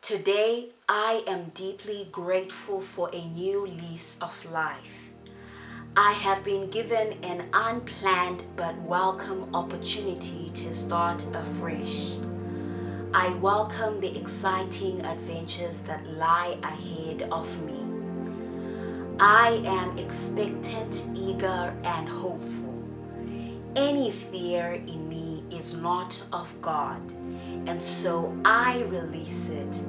Today, I am deeply grateful for a new lease of life. I have been given an unplanned but welcome opportunity to start afresh. I welcome the exciting adventures that lie ahead of me. I am expectant, eager, and hopeful. Any fear in me is not of God, and so I release it.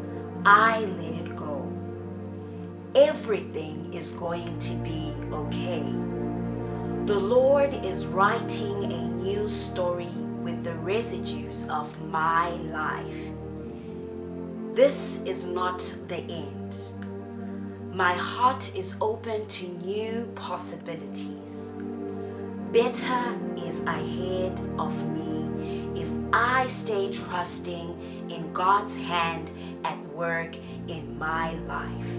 I let it go. Everything is going to be okay. The Lord is writing a new story with the residues of my life. This is not the end. My heart is open to new possibilities. Better is ahead of me if I stay trusting in God's hand at work in my life.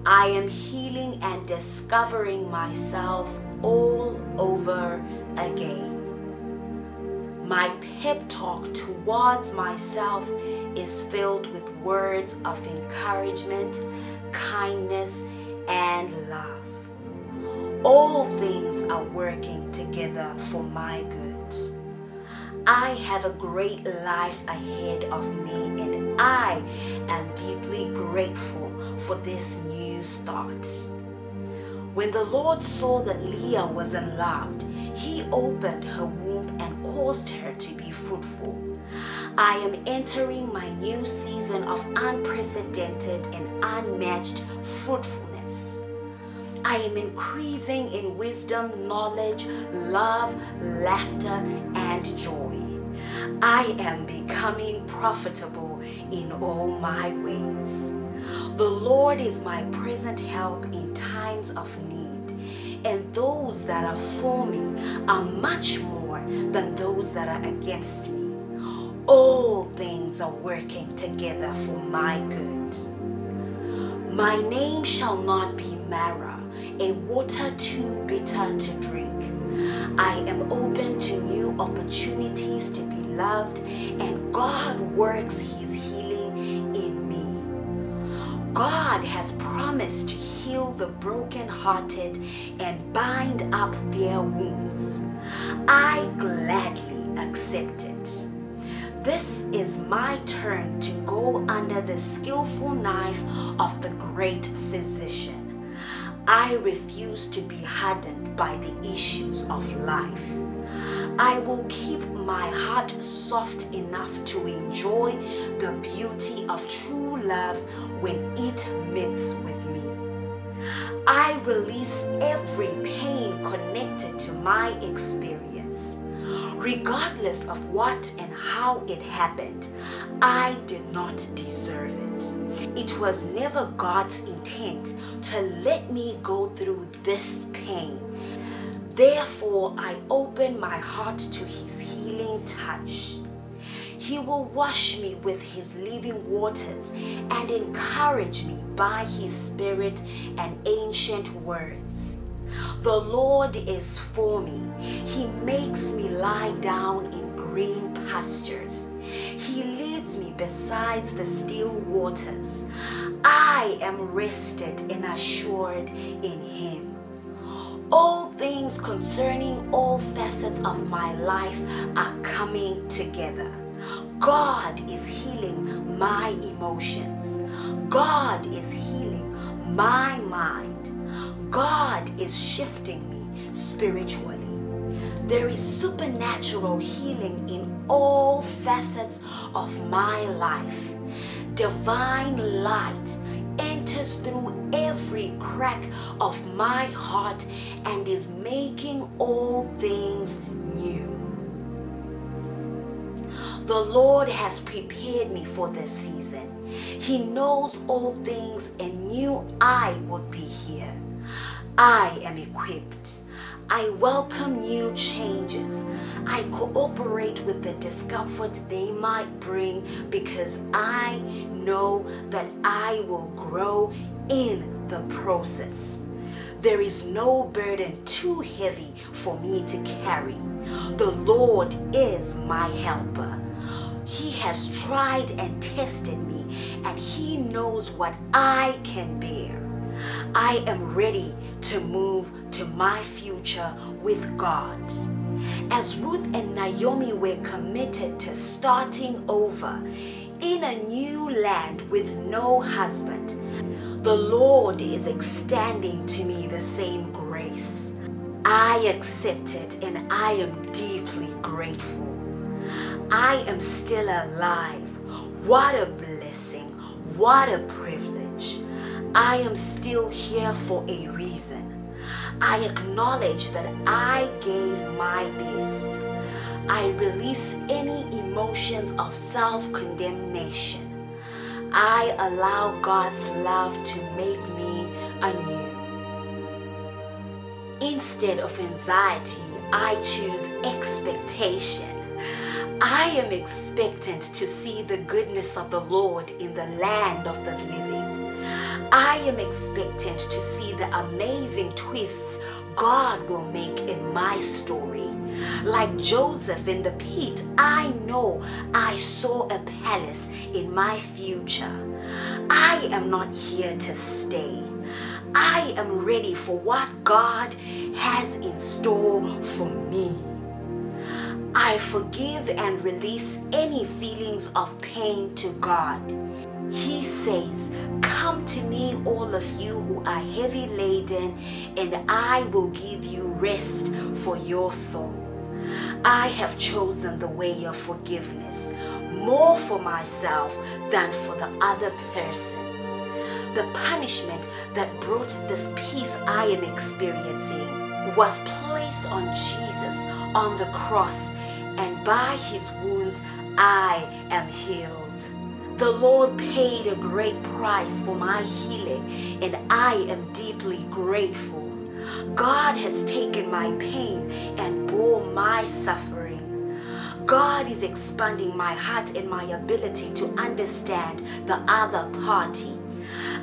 I am healing and discovering myself all over again. My pep talk towards myself is filled with words of encouragement, kindness, and love. All things are working together for my good. I have a great life ahead of me, and I am deeply grateful for this new start. When the Lord saw that Leah was unloved, He opened her womb and caused her to be fruitful. I am entering my new season of unprecedented and unmatched fruitfulness. I am increasing in wisdom, knowledge, love, laughter, and joy. I am becoming profitable in all my ways. The Lord is my present help in times of need, and those that are for me are much more than those that are against me. All things are working together for my good. My name shall not be Mara, a water too bitter to drink. I am open to new opportunities to be loved, and God works His healing in me. God has promised to heal the brokenhearted and bind up their wounds. I gladly accept it. This is my turn to go under the skillful knife of the great physician. I refuse to be hardened by the issues of life. I will keep my heart soft enough to enjoy the beauty of true love when it meets with me. I release every pain connected to my experience. Regardless of what and how it happened, I did not deserve it. It was never God's intent to let me go through this pain. Therefore, I open my heart to His healing touch. He will wash me with His living waters and encourage me by His Spirit and ancient words. The Lord is for me. He makes me lie down in green pastures. He leads me beside the still waters. I am rested and assured in Him. All things concerning all facets of my life are coming together. God is healing my emotions. God is healing my mind. God is shifting me spiritually. There is supernatural healing in all facets of my life. Divine light enters through every crack of my heart and is making all things new. The Lord has prepared me for this season. He knows all things and knew I would be here. I am equipped. I welcome new changes. I cooperate with the discomfort they might bring because I know that I will grow in the process. There is no burden too heavy for me to carry. The Lord is my helper. He has tried and tested me, and He knows what I can bear. I am ready to move to my future with God. As Ruth and Naomi were committed to starting over in a new land with no husband, the Lord is extending to me the same grace. I accept it, and I am deeply grateful. I am still alive. What a blessing. What a privilege. I am still here for a reason. I acknowledge that I gave my best. I release any emotions of self-condemnation. I allow God's love to make me anew. Instead of anxiety, I choose expectation. I am expectant to see the goodness of the Lord in the land of the living. I am expectant to see the amazing twists God will make in my story. Like Joseph in the pit, I know I saw a palace in my future. I am not here to stay. I am ready for what God has in store for me. I forgive and release any feelings of pain to God. He says, "Come to me, all of you who are heavy laden, and I will give you rest for your soul." I have chosen the way of forgiveness, more for myself than for the other person. The punishment that brought this peace I am experiencing was placed on Jesus on the cross, and by His wounds I am healed. The Lord paid a great price for my healing, and I am deeply grateful. God has taken my pain and bore my suffering. God is expanding my heart and my ability to understand the other party.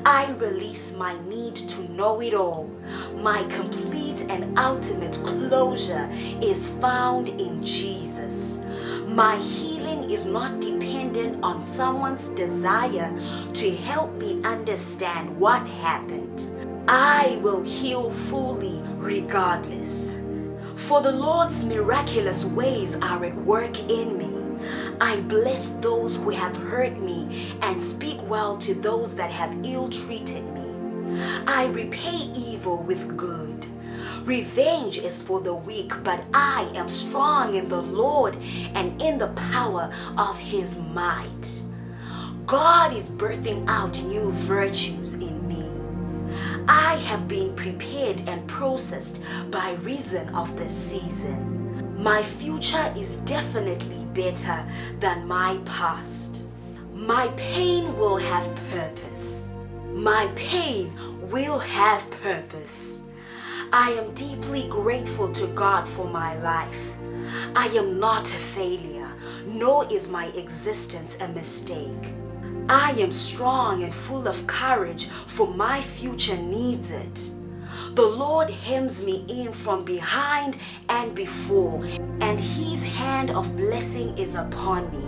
I release my need to know it all. My complete and ultimate closure is found in Jesus. My healing is not dependent on someone's desire to help me understand what happened. I will heal fully regardless. For the Lord's miraculous ways are at work in me. I bless those who have hurt me and speak well to those that have ill-treated me. I repay evil with good. Revenge is for the weak, but I am strong in the Lord and in the power of His might. God is birthing out new virtues in me. I have been prepared and processed by reason of the season. My future is definitely better than my past. My pain will have purpose. My pain will have purpose. I am deeply grateful to God for my life. I am not a failure, nor is my existence a mistake. I am strong and full of courage, for my future needs it. The Lord hems me in from behind and before, and His hand of blessing is upon me.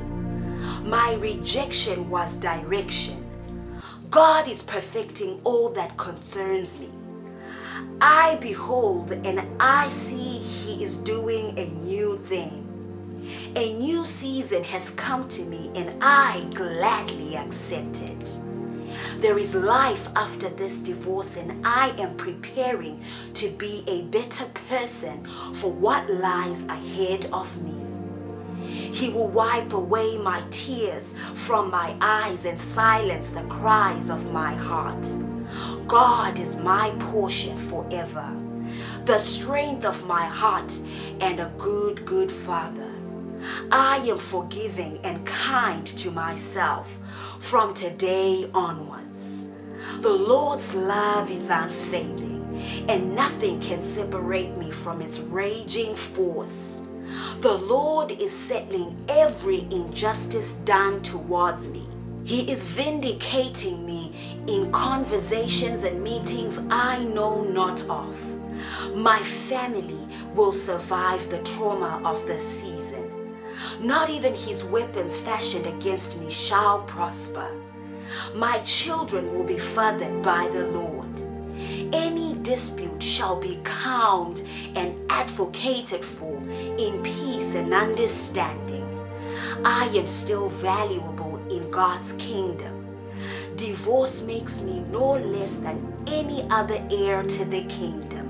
My rejection was direction. God is perfecting all that concerns me. I behold and I see He is doing a new thing. A new season has come to me, and I gladly accept it. There is life after this divorce, and I am preparing to be a better person for what lies ahead of me. He will wipe away my tears from my eyes and silence the cries of my heart. God is my portion forever, the strength of my heart, and a good Father. I am forgiving and kind to myself from today onwards. The Lord's love is unfailing, and nothing can separate me from its raging force. The Lord is settling every injustice done towards me. He is vindicating me in conversations and meetings I know not of. My family will survive the trauma of the season. Not even his weapons fashioned against me shall prosper. My children will be fathered by the Lord. Any dispute shall be calmed and advocated for in peace and understanding. I am still valuable in God's kingdom. Divorce makes me no less than any other heir to the kingdom.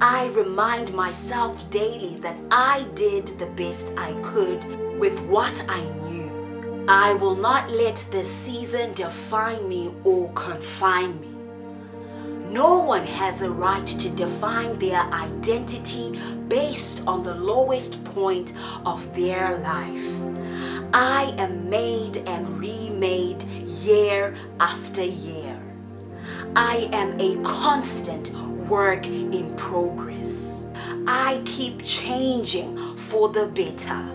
I remind myself daily that I did the best I could with what I knew. I will not let this season define me or confine me. No one has a right to define their identity based on the lowest point of their life. I am made and remade year after year. I am a constant work in progress. I keep changing for the better.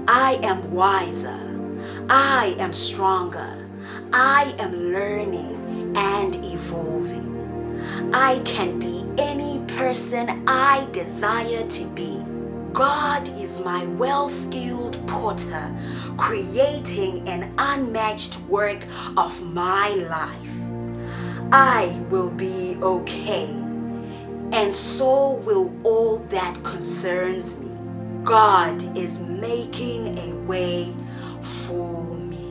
I am wiser. I am stronger. I am learning and evolving. I can be any person I desire to be. God is my well-skilled potter, creating an unmatched work of my life. I will be okay, and so will all that concerns me. God is making a way for me.